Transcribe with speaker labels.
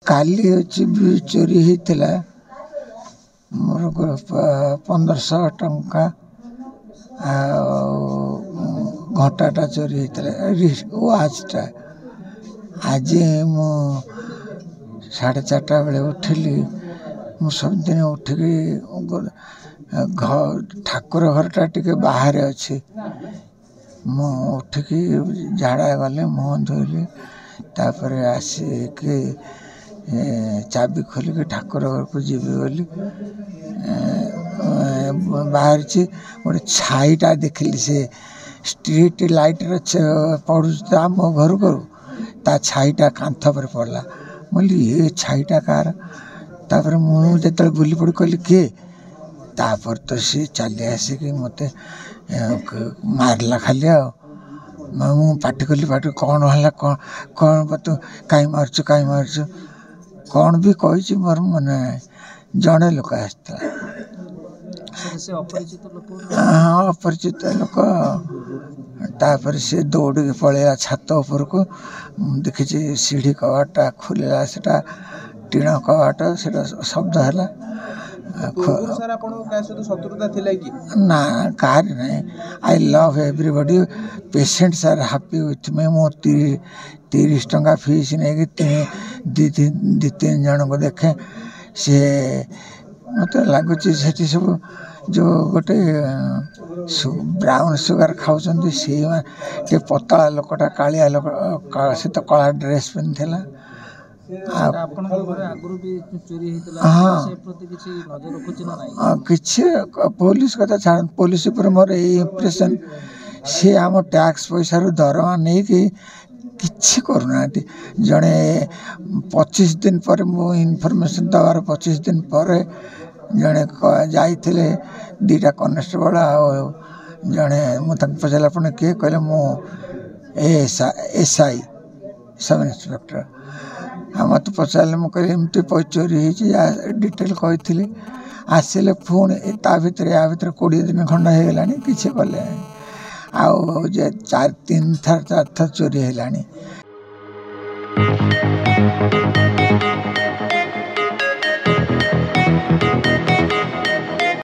Speaker 1: काली भी चोरी होता मोर 1500 टंका घंटाटा चोरी होता वाचटा। आज मु 4:30 बेले उठिली। मु सबदिन उठिकी ठाकुर घरटा टिके बाहर अच्छे। मु उठिकी झाड़ा गले मुह धोइली तापर आसिकी चाबी खोलिकी ठाकुर घर को जीवी बोली बाहर गोटे छाईटा देखिली से स्ट्रीट लाइट पड़ू मो घर को ता छाईटा कांथ पर पड़ला। बोली ये छाईटा कार तापर मुझे बुली पड़ी कहली किए तापर तो सी चली आसिकी मत मारला खाली मु पाटी कली पाटी कौन है कौन तू कहीं मारचु कौन भी कही मोर मन जड़े लोक आसता। हाँ अपरिचित लोक तापर से दौड़ पलैला छात उपर को देखी सीढ़ी कबाटा खोलला से टीण कबाट से शब्द है ना कार नहीं। I love everybody patients are happy with me. मो 30 टंका फीस नहीं दी 3 जन को देखे सी मत लगुच से सब जो गोटे ब्राउन सुगर खाऊँ से पतला लोकटा कालिया लोक से तो कला ड्रेस पिंधला। किसी पुलिस कथा छाड़ पुलिस मोर इम्प्रेशन सी आम टैक्स पैसा दरमा नहीं कि करूना। जड़े 25 दिन पर मु इनफॉरमेशन दबार 25 दिन पर जड़े जाइए 2टा कनेस्टेबल जड़े मुझे पचारा अपने किए कहले मु एसआई सब इन्स्पेक्टर मत पचारे मुझे एमती चोरी डिटेल कही आसिले पुणी ता भर या भर 20 दिन खंड होगा किसी कले आउ 3 थर 4 थर चोरी है।